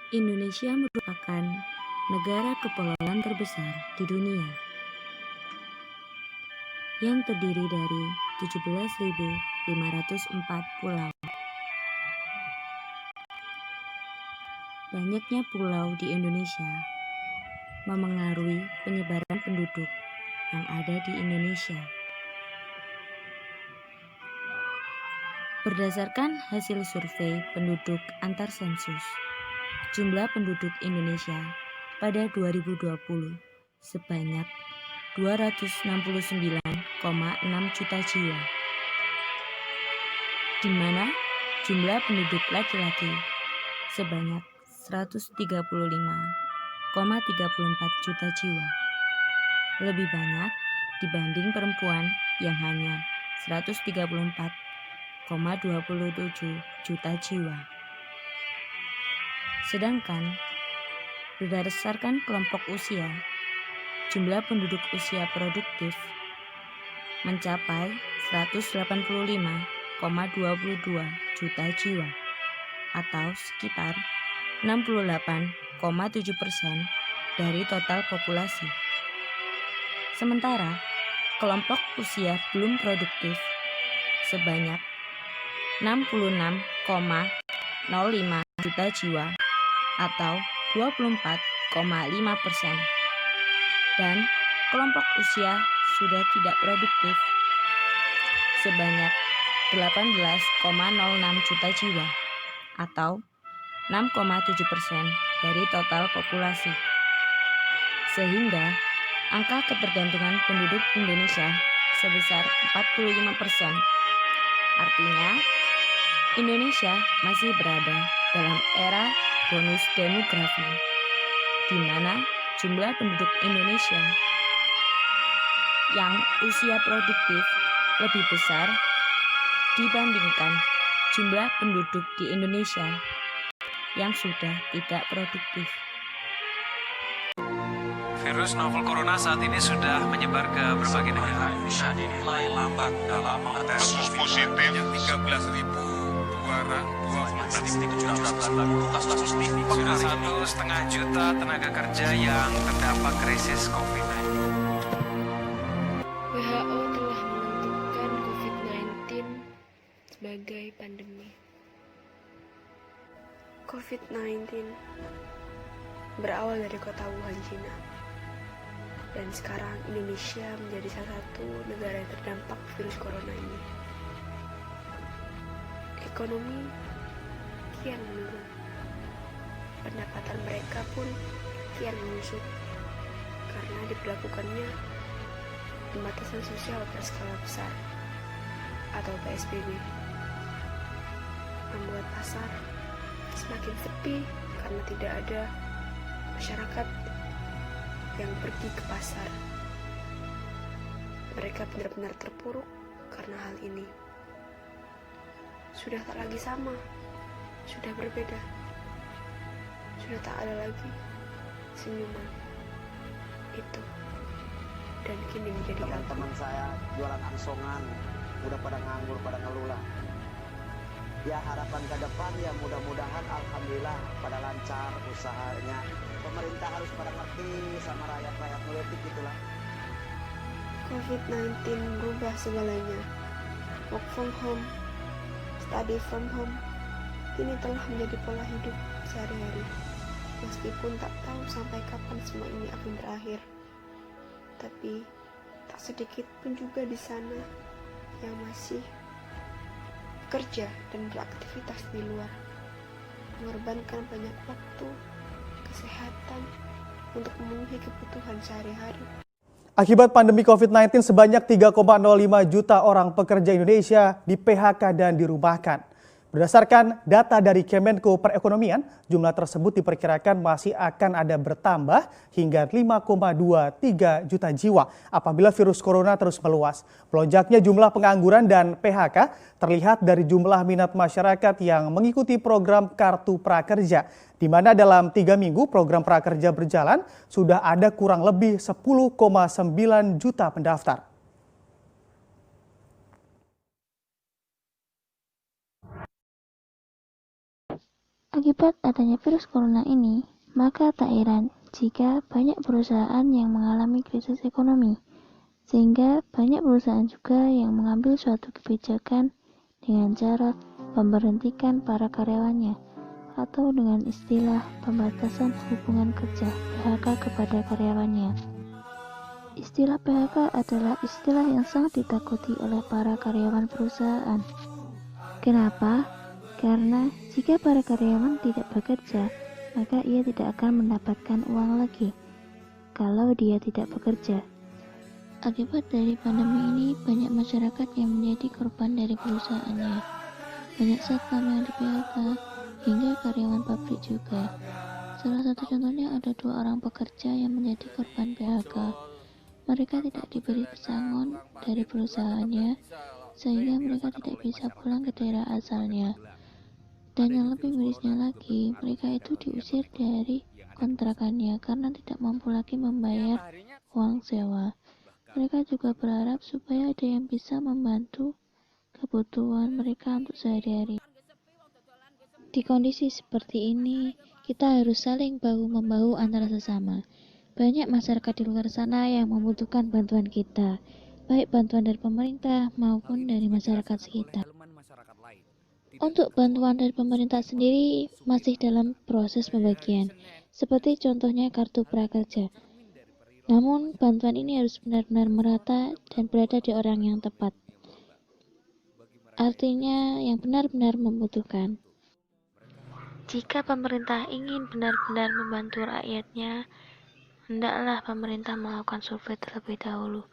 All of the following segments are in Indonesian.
Indonesia merupakan negara kepulauan terbesar di dunia yang terdiri dari 17.504 pulau. Banyaknya pulau di Indonesia memengaruhi penyebaran penduduk yang ada di Indonesia. Berdasarkan hasil survei penduduk antar sensus, jumlah penduduk Indonesia pada 2020 sebanyak 269,6 juta jiwa, di mana jumlah penduduk laki-laki sebanyak 135,34 juta jiwa, lebih banyak dibanding perempuan yang hanya 134,27 juta jiwa. Sedangkan berdasarkan kelompok usia, jumlah penduduk usia produktif mencapai 185,22 juta jiwa atau sekitar 68,7% dari total populasi. Sementara kelompok usia belum produktif sebanyak 66,05 juta jiwa atau 24,5%, dan kelompok usia sudah tidak produktif sebanyak 18,06 juta jiwa atau 6,7% dari total populasi. Sehingga angka ketergantungan penduduk Indonesia sebesar 45%. Artinya, Indonesia masih berada dalam era bonus demografi, di mana jumlah penduduk Indonesia yang usia produktif lebih besar dibandingkan jumlah penduduk di Indonesia yang sudah tidak produktif. Virus novel corona saat ini sudah menyebar ke berbagai negara. Indonesia dinilai lambat dalam mengetes Kasus positif 13.220 kasus TV. Sudah 1,5 juta tenaga kerja yang terdampak krisis COVID-19. WHO telah menentukan COVID-19 sebagai pandemi. COVID-19 berawal dari kota Wuhan, Cina. Dan sekarang Indonesia menjadi salah satu negara yang terdampak virus corona ini. Ekonomi kian menurun. Pendapatan mereka pun kian menyusut karena diberlakukannya pembatasan sosial berskala besar atau PSBB. Membuat pasar semakin sepi karena tidak ada masyarakat yang pergi ke pasar. Mereka benar-benar terpuruk karena hal ini. Sudah tak lagi sama, sudah berbeda. Sudah tak ada lagi senyuman itu. Dan kini menjadi teman-teman saya jualan angsongan, udah pada nganggur, pada ngeluh lah. Ya harapan ke depan ya mudah-mudahan alhamdulillah pada lancar usahanya. Pemerintah harus pada ngerti sama rakyat-rakyat politik gitulah. COVID-19 berubah segalanya. Work from home, study from home, ini telah menjadi pola hidup sehari-hari. Meskipun tak tahu sampai kapan semua ini akan berakhir, tapi tak sedikit pun juga di sana yang masih bekerja dan beraktivitas di luar, mengorbankan banyak waktu, kesehatan untuk memenuhi kebutuhan sehari-hari. Akibat pandemi COVID-19, sebanyak 3,05 juta orang pekerja Indonesia di PHK dan dirumahkan. Berdasarkan data dari Kemenko Perekonomian, jumlah tersebut diperkirakan masih akan ada bertambah hingga 5,23 juta jiwa apabila virus corona terus meluas. Melonjaknya jumlah pengangguran dan PHK terlihat dari jumlah minat masyarakat yang mengikuti program Kartu Prakerja, di mana dalam 3 minggu program prakerja berjalan sudah ada kurang lebih 10,9 juta pendaftar. Akibat adanya virus corona ini, maka tak heran jika banyak perusahaan yang mengalami krisis ekonomi, sehingga banyak perusahaan juga yang mengambil suatu kebijakan dengan cara memberhentikan para karyawannya, atau dengan istilah pembatasan hubungan kerja (PHK) kepada karyawannya. Istilah PHK adalah istilah yang sangat ditakuti oleh para karyawan perusahaan. Kenapa? Karena jika para karyawan tidak bekerja, maka ia tidak akan mendapatkan uang lagi kalau dia tidak bekerja. Akibat dari pandemi ini, banyak masyarakat yang menjadi korban dari perusahaannya. Banyak satpam yang di PHK, hingga karyawan pabrik juga. Salah satu contohnya ada 2 orang pekerja yang menjadi korban PHK. Mereka tidak diberi pesangon dari perusahaannya, sehingga mereka tidak bisa pulang ke daerah asalnya. Dan yang lebih mirisnya lagi, mereka itu diusir dari kontrakannya karena tidak mampu lagi membayar uang sewa. Mereka juga berharap supaya ada yang bisa membantu kebutuhan mereka untuk sehari-hari. Di kondisi seperti ini, kita harus saling bahu-membahu antara sesama. Banyak masyarakat di luar sana yang membutuhkan bantuan kita, baik bantuan dari pemerintah maupun dari masyarakat sekitar. Untuk bantuan dari pemerintah sendiri masih dalam proses pembagian, seperti contohnya kartu prakerja. Namun, bantuan ini harus benar-benar merata dan berada di orang yang tepat. Artinya, yang benar-benar membutuhkan. Jika pemerintah ingin benar-benar membantu rakyatnya, hendaklah pemerintah melakukan survei terlebih dahulu,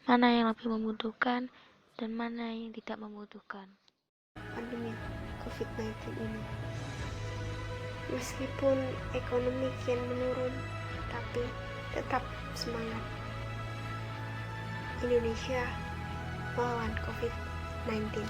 mana yang lebih membutuhkan dan mana yang tidak membutuhkan. Pandemi COVID-19 ini. Meskipun ekonomi kian menurun, tapi tetap semangat. Indonesia melawan COVID-19.